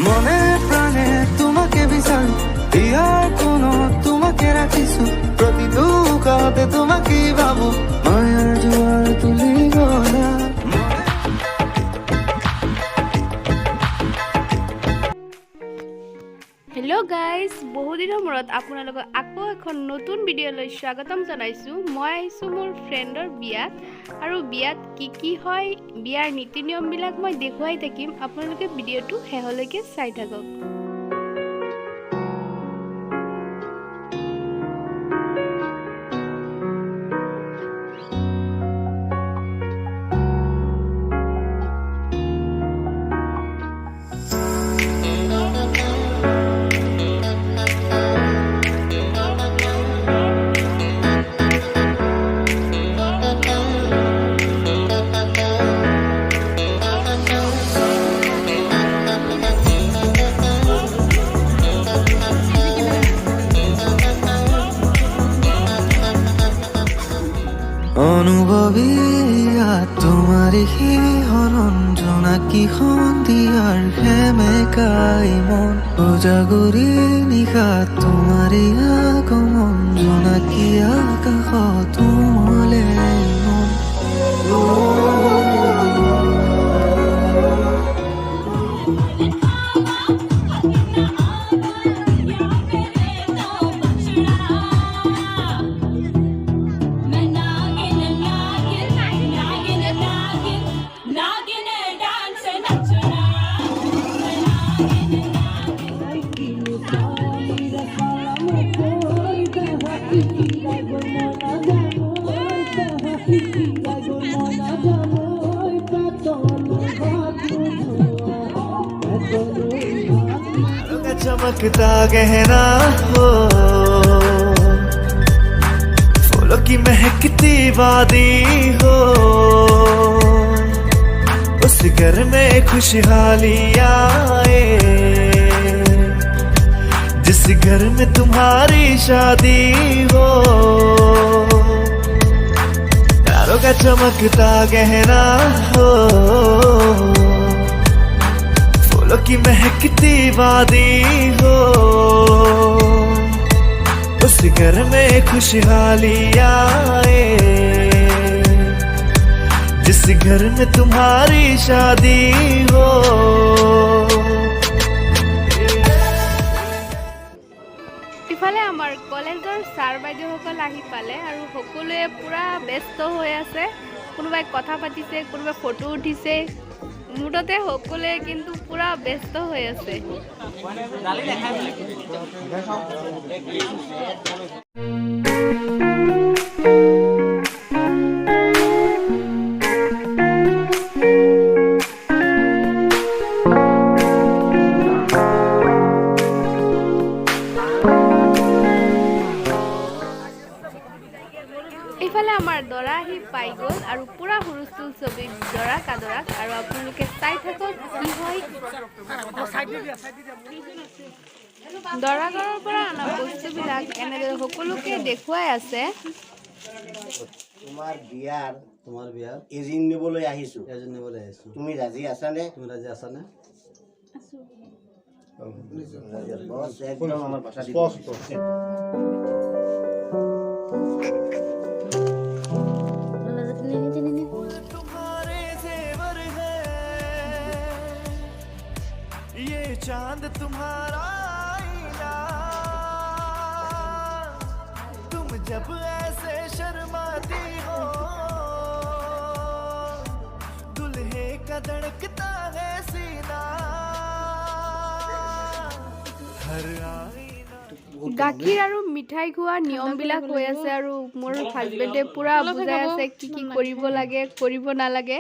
মনে প্রাণে তোমাকে বিচাৰো ইয়াৰ কোনো তোমাকে ৰাখিছো প্ৰতিটো কাতে তোমাকে ভাবো মায়াৰ জোৱাৰ তুলি গলা हेलो गाइज बहुदिনৰ মূৰত আপোনালোকক আকৌ এখন নতুন ভিডিঅ'লৈ স্বাগতম জনাইছো। মই আহিছো মোৰ ফ্ৰেণ্ডৰ বিয়াত আৰু বিয়াত কি হয় বিয়াৰ নীতি নিয়মবিলাক মই দেখুৱাই থাকিম। আপোনালোকে ভিডিঅ'টো শেষলৈকে চাই থাকক। অনুভবী তোমারি হরণ জোনাকি সন্ধিয়ার সেমেকাই মন উজাগৰি নিশা তোমারি আগমন জোনাকি আকাশত উমলে মন चमकता गहना हो फूलों की महकती वादी हो उस घर में खुशहाली आए जिस घर में तुम्हारी शादी हो तारों का चमकता गहना हो की महकती वादी हो उस घर में खुशहाली आए जिस घर में तुम्हारी शादी हो ইফালে আমাৰ কলেজৰ ছাৰ বাইদেউসকল আহি পালে আৰু সকলোৱে পুৰা ব্যস্ত হৈ আছে। কোনোবাই কথা পাতিছে, কোনোবাই ফটো উঠিছে। মুঠতে সকলোৱে কিন্তু পুৰা ব্যস্ত হৈ আছে। এইফালে আমাৰ দৰা আহি পাই গ'ল আৰু পুৰা হুলস্থুল ছবি দৰা কাদৰাক আৰু আপোনালোকে চাই থাকক কি হয়। দৰা ঘৰৰ পৰা অনা বস্তুবিলাক এনেদৰে সকলোকে দেখুৱাই আছে। তোমাৰ বিয়াৰ এজিন নিবলৈ আহিছো। তুমি ৰাজি আছানে? একদম আমাৰ ভাষা चांद तुम्हारा आईना तुम जब ऐसे शर्माती हो दुल्हे का धड़कता है सीना हर গাখীৰ আৰু মিঠাই খোৱা নিয়মবিলাক হৈ আছে আৰু মোৰ হাজবেণ্ডে পুৰা বুজাই আছে কি কৰিব লাগে কৰিব নালাগে।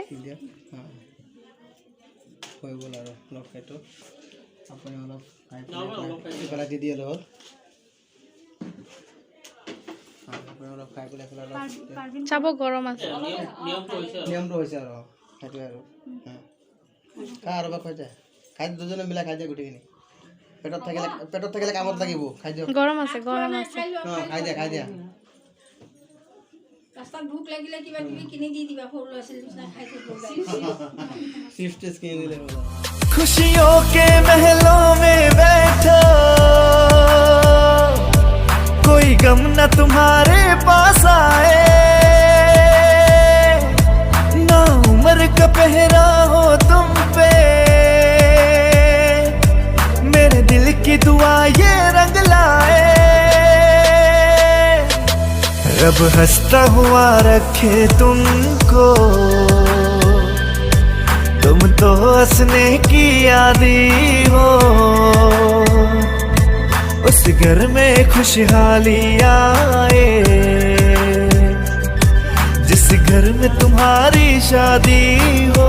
আপুনি অলপ খাই দি দিয়ে লগত অলপ খাই পেলাই চাব গৰম আছে নিয়মটো হৈছে আৰু সেইটোৱে আৰু খাই আৰু খাই যায় খাই দুজনে মিলাই খাই যায় গোটেইখিনি পেটত থাকিলে কামত লাগিব খাই দিয়ক। গৰম আছে খাই দিয়া ৰাস্তাত ভোক লাগিলে কিবা কিবি কিনি দি দিবা সৰু ল'ৰা ছোৱালী খাই থাকিব। চিপছ টেষ্ট কিনি দিলে खुशियों के महल गम न तुम्हारे पास आए, ना उम्र का पहरा हो तुम पे, मेरे दिल की दुआ ये रंग लाए। रब हंसता हुआ रखे तुमको, तुम तो हंसने की आदी हो। उस घर में खुशहाली आए, जिस घर में तुम्हारी शादी हो।